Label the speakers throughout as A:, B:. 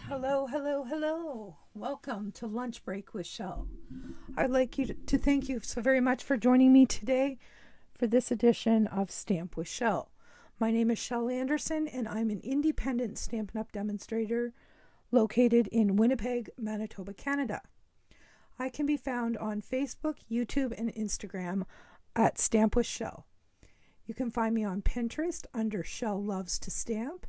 A: Hello, hello, hello. Welcome to Lunch Break with Shel. I'd like you to thank you so very much for joining me today for this edition of Stamp with Shel. My name is Shel Anderson, and I'm an independent Stampin' Up! Demonstrator located in Winnipeg, Manitoba, Canada. I can be found on Facebook, YouTube, and Instagram at Stamp with Shel. You can find me on Pinterest under Shel Loves to Stamp.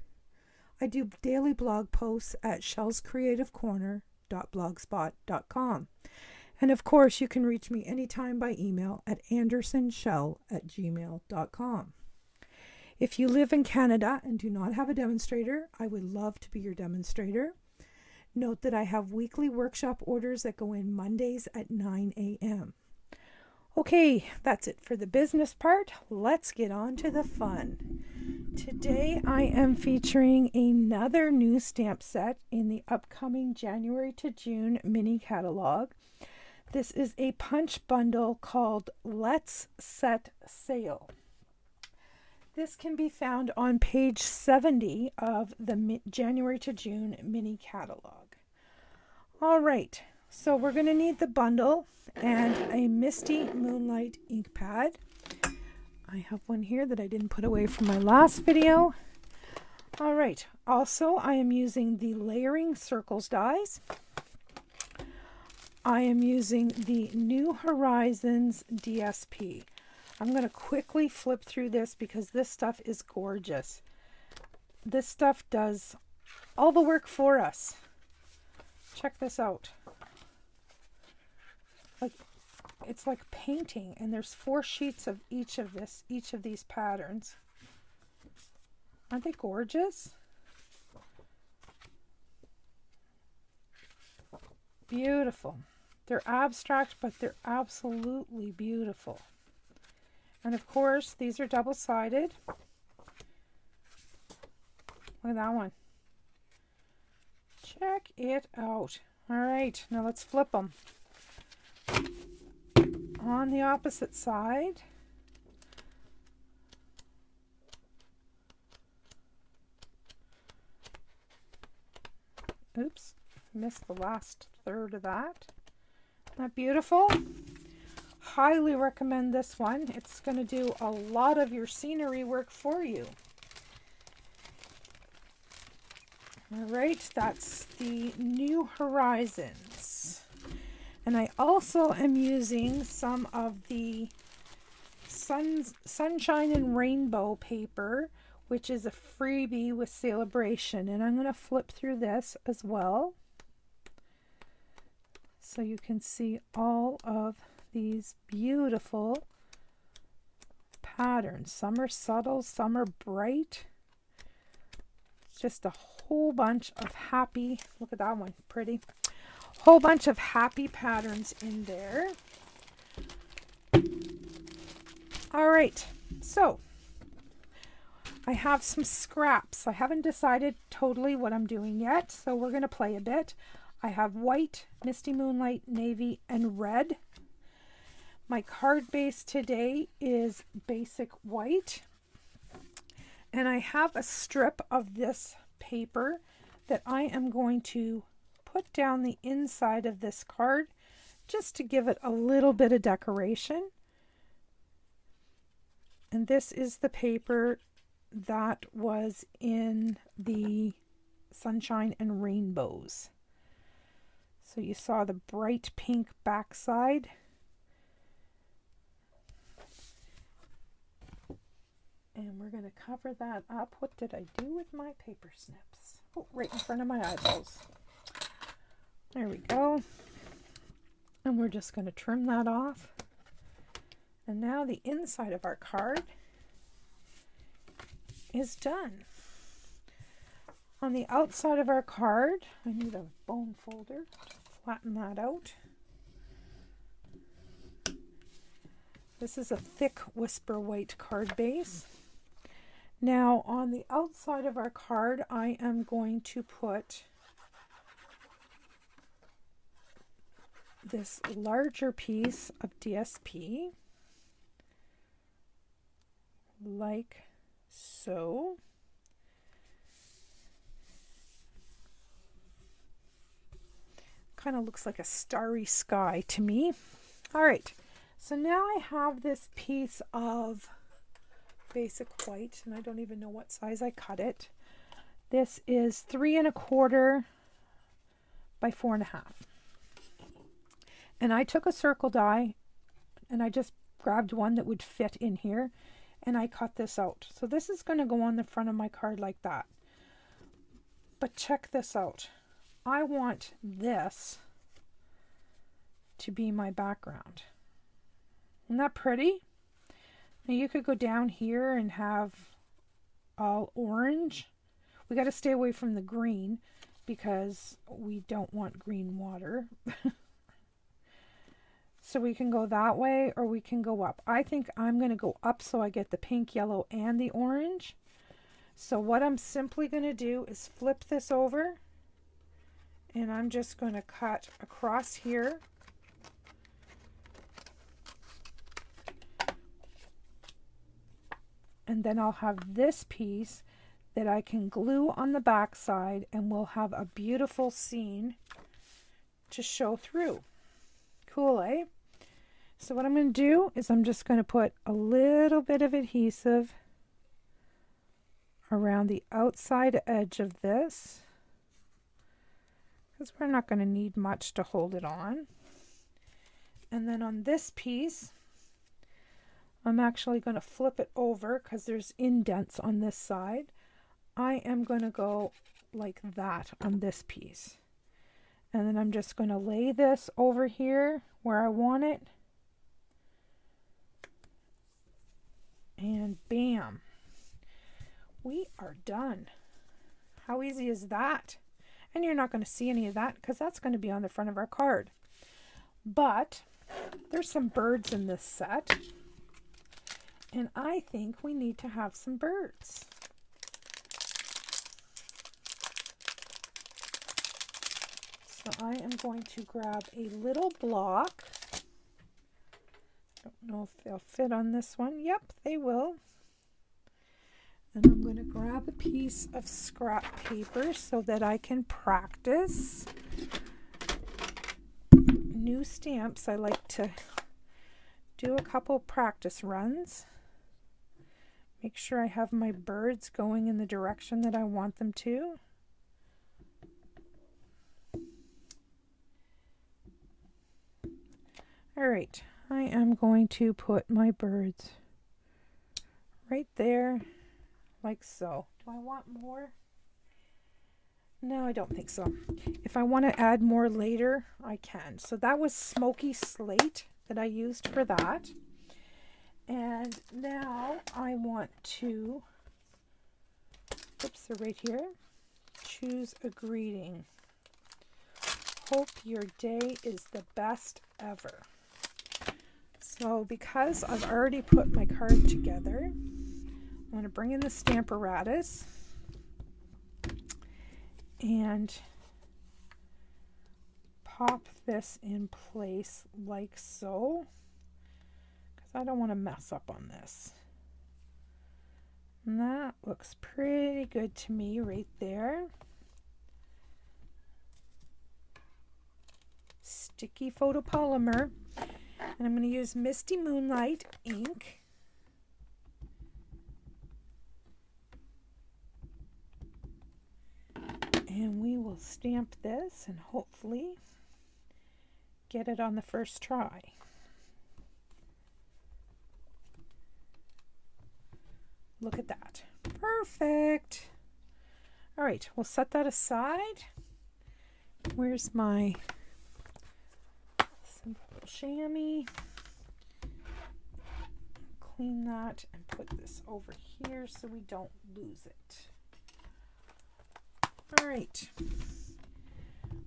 A: I do daily blog posts at shelscreativecorner.blogspot.com. And of course, you can reach me anytime by email at andersonshel@gmail.com. If you live in Canada and do not have a demonstrator, I would love to be your demonstrator. Note that I have weekly workshop orders that go in Mondays at 9 a.m. Okay, that's it for the business part. Let's get on to the fun. Today I am featuring another new stamp set in the upcoming January to June mini catalog. This is a punch bundle called Let's Set Sail. This can be found on page 70 of the January to June mini catalog. All right, so we're going to need the bundle and a Misty Moonlight ink pad. I have one here that I didn't put away from my last video. All right, also I am using the layering circles dies. I am using the New Horizons DSP. I'm going to quickly flip through this because this stuff is gorgeous. This stuff does all the work for us. Check this out. It's like painting, and there's 4 sheets of each of these patterns. Aren't they gorgeous? Beautiful. They're abstract, but they're absolutely beautiful. And of course, these are double-sided. Look at that one. Check it out. All right, now let's flip them. On the opposite side, oops, missed the last third of that. Isn't that beautiful? Highly recommend this one. It's going to do a lot of your scenery work for you. All right, that's the New Horizons. And I also am using some of the Sunshine and Rainbow paper, which is a freebie with Celebration. And I'm going to flip through this as well, so you can see all of these beautiful patterns. Some are subtle, some are bright. It's just a whole bunch of happy, look at that one, pretty. Whole bunch of happy patterns in there. All right, so I have some scraps. I haven't decided totally what I'm doing yet, so we're going to play a bit. I have white, Misty Moonlight, navy, and red. My card base today is basic white. And I have a strip of this paper that I am going to put down the inside of this card just to give it a little bit of decoration. And this is the paper that was in the Sunshine and Rainbows. So you saw the bright pink backside. And we're going to cover that up. What did I do with my paper snips? Oh, right in front of my eyeballs. There we go. And we're just going to trim that off. And now the inside of our card is done. On the outside of our card, I need a bone folder to flatten that out. This is a thick Whisper White card base. Now on the outside of our card, I am going to put this larger piece of DSP, like so. Kind of looks like a starry sky to me. All right, so now I have this piece of basic white, and I don't even know what size I cut it. This is 3 1/4 by 4 1/2. And I took a circle die and I just grabbed one that would fit in here, and I cut this out. So this is going to go on the front of my card like that. But check this out. I want this to be my background. Isn't that pretty? Now you could go down here and have all orange. We got to stay away from the green because we don't want green water. So we can go that way or we can go up. I think I'm going to go up so I get the pink, yellow, and the orange. So what I'm simply going to do is flip this over, and I'm just going to cut across here. And then I'll have this piece that I can glue on the back side, and we'll have a beautiful scene to show through. Cool, eh? So what I'm going to do is I'm just going to put a little bit of adhesive around the outside edge of this, because we're not going to need much to hold it on. And then on this piece, I'm actually going to flip it over because there's indents on this side. I am going to go like that on this piece. And then I'm just going to lay this over here where I want it. And bam, we are done. How easy is that? And you're not going to see any of that because that's going to be on the front of our card. But there's some birds in this set, and I think we need to have some birds. So I am going to grab a little block. Don't know if they'll fit on this one. Yep, they will. And I'm going to grab a piece of scrap paper so that I can practice new stamps. I like to do a couple practice runs. Make sure I have my birds going in the direction that I want them to. All right, I am going to put my birds right there, like so. Do I want more? No, I don't think so. If I want to add more later, I can. So that was smoky slate that I used for that. And now I want to, oops, they're right here. Choose a greeting. Hope your day is the best ever. So because I've already put my card together, I'm going to bring in the Stamparatus and pop this in place like so, because I don't want to mess up on this. And that looks pretty good to me right there. Sticky photopolymer. And I'm going to use Misty Moonlight ink. And we will stamp this and hopefully get it on the first try. Look at that. Perfect. All right, we'll set that aside. Where's my simple chamois? Clean that and put this over here so we don't lose it. All right,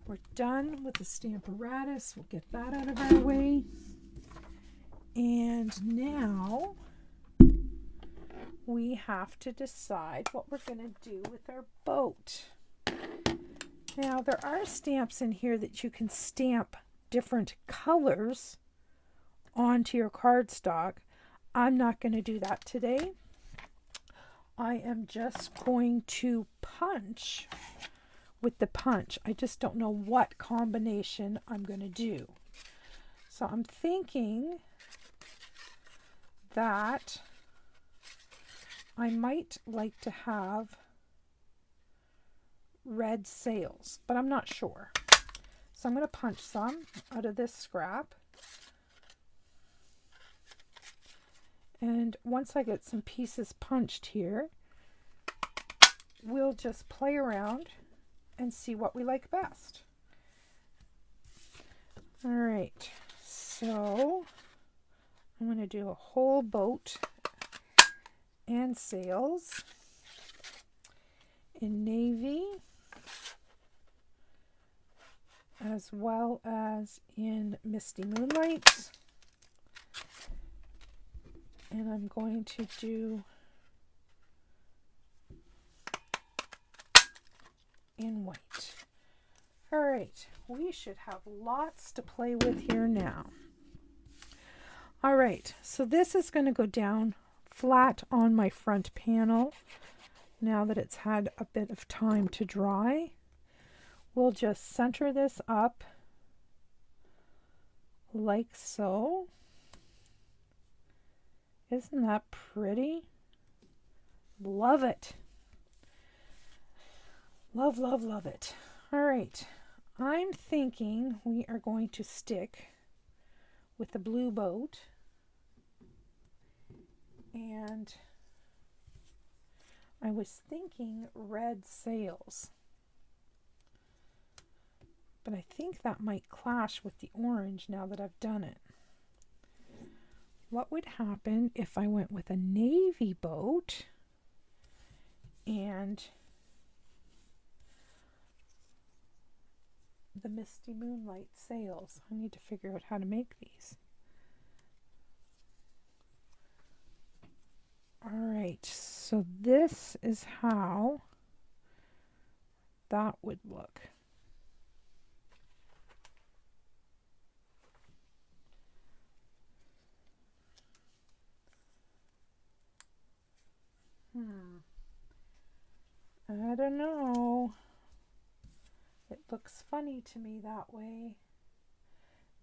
A: we're done with the Stamparatus. We'll get that out of our way. And now we have to decide what we're going to do with our boat. Now, there are stamps in here that you can stamp different colors onto your cardstock. I'm not going to do that today. I am just going to punch with the punch. I just don't know what combination I'm going to do. So I'm thinking that I might like to have red sails, but I'm not sure. So I'm going to punch some out of this scrap. And once I get some pieces punched here, we'll just play around and see what we like best. All right, so I'm going to do a whole boat and sails in navy, as well as in Misty Moonlight. And I'm going to do in white. All right, we should have lots to play with here now. All right, so this is going to go down flat on my front panel. Now that it's had a bit of time to dry, we'll just center this up like so. Isn't that pretty? Love it. Love, love, love it. All right, I'm thinking we are going to stick with the blue boat, and I was thinking red sails, but I think that might clash with the orange now that I've done it. What would happen if I went with a navy boat and the Misty Moonlight sails? I need to figure out how to make these. All right, so this is how that would look. I don't know. It looks funny to me that way.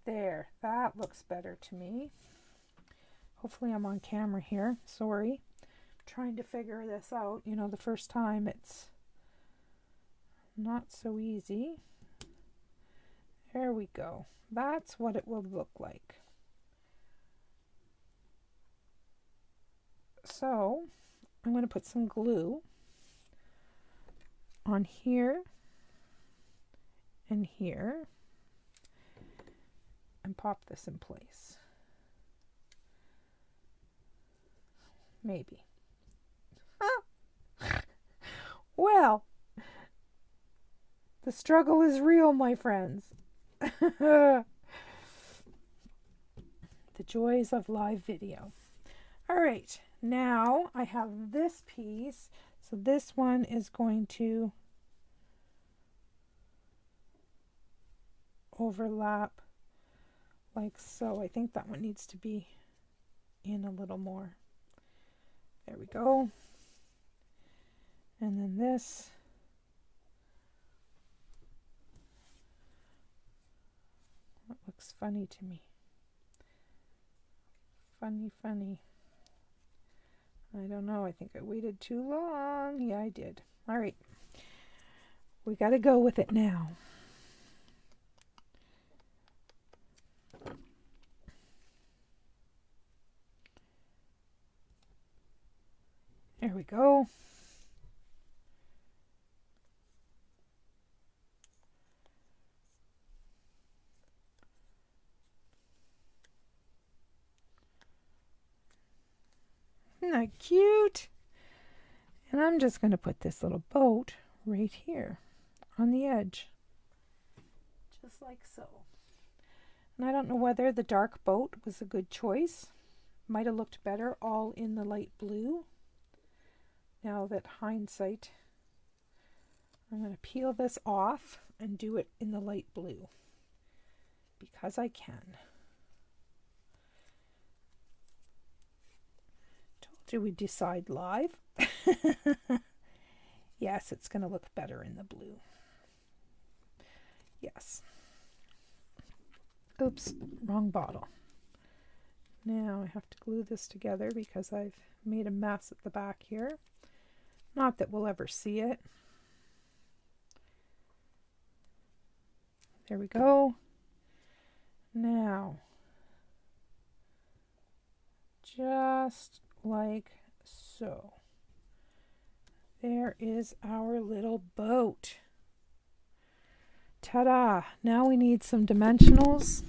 A: There, that looks better to me. Hopefully I'm on camera here. Sorry. I'm trying to figure this out. You know, the first time it's not so easy. There we go. That's what it will look like. So I'm going to put some glue on here and here and pop this in place. Maybe. Well, the struggle is real, my friends. The joys of live video. All right, now I have this piece. So this one is going to overlap like so. I think that one needs to be in a little more. There we go. And then this. That looks funny to me. Funny, funny. I don't know. I think I waited too long. Yeah, I did. All right. We got to go with it now. There we go. Isn't that cute? And I'm just going to put this little boat right here on the edge. Just like so. And I don't know whether the dark boat was a good choice. Might have looked better all in the light blue. Now that hindsight, I'm going to peel this off and do it in the light blue because I can. Told you we'd decide live. Yes, it's going to look better in the blue. Yes. Oops, wrong bottle. Now I have to glue this together because I've made a mess at the back here. Not that we'll ever see it. There we go. Now, just like so. There is our little boat. Ta-da! Now we need some dimensionals.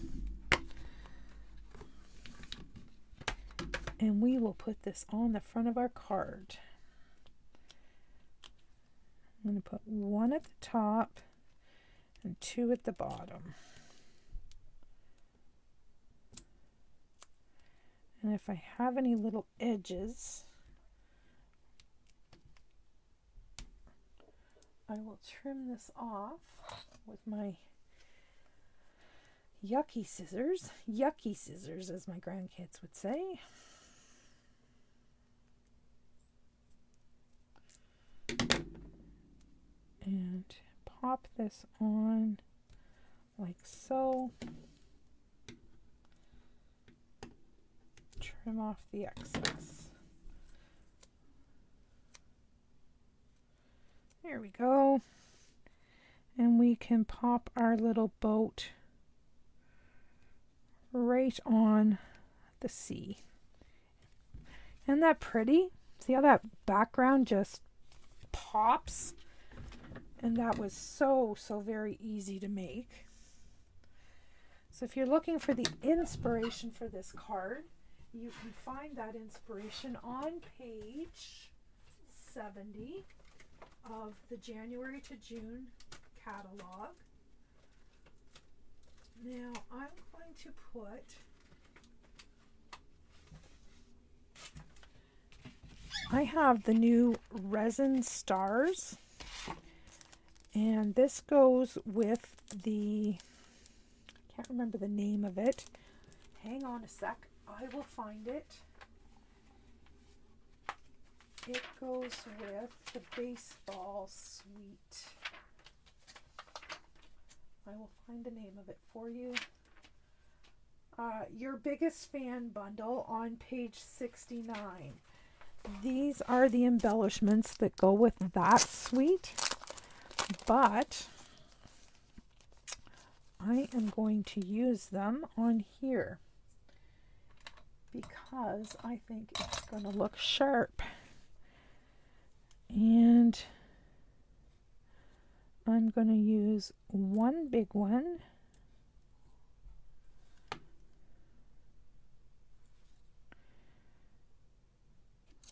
A: And we will put this on the front of our card. I'm going to put one at the top and two at the bottom. And if I have any little edges, I will trim this off with my yucky scissors as my grandkids would say. And pop this on like so. Trim off the excess. There we go. And we can pop our little boat right on the sea. Isn't that pretty? See how that background just pops? And that was so very easy to make. So if you're looking for the inspiration for this card, you can find that inspiration on page 70 of the January to June catalog. Now I'm going to put I have the new resin stars, and this goes with the, I can't remember the name of it. Hang on a sec, I will find it. It goes with the baseball suite. I will find the name of it for you. Your biggest fan bundle on page 69. These are the embellishments that go with that suite, but I am going to use them on here because I think it's going to look sharp. And I'm going to use one big one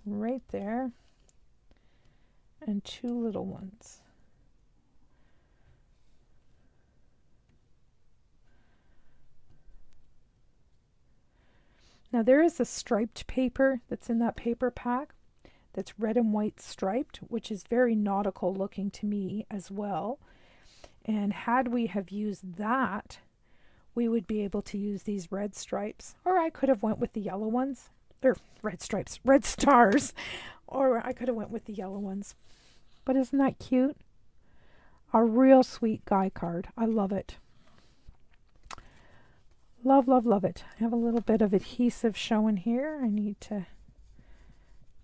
A: right there and two little ones. Now there is a striped paper that's in that paper pack that's red and white striped, which is very nautical looking to me as well. And had we have used that, we would be able to use these red stripes, or I could have went with the yellow ones, or red stripes, red stars, or I could have went with the yellow ones. But isn't that cute? A real sweet guy card. I love it. Love, love, love it. I have a little bit of adhesive showing here. I need to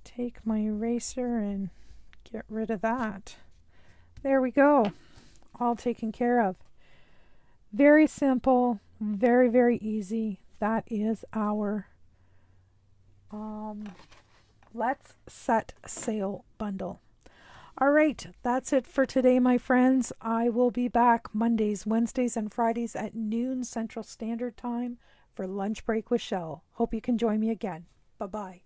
A: take my eraser and get rid of that. There we go. All taken care of. Very simple, very, very easy. That is our Let's Set Sail bundle. All right, that's it for today, my friends. I will be back Mondays, Wednesdays, and Fridays at noon Central Standard Time for Lunch Break with Shel. Hope you can join me again. Bye-bye.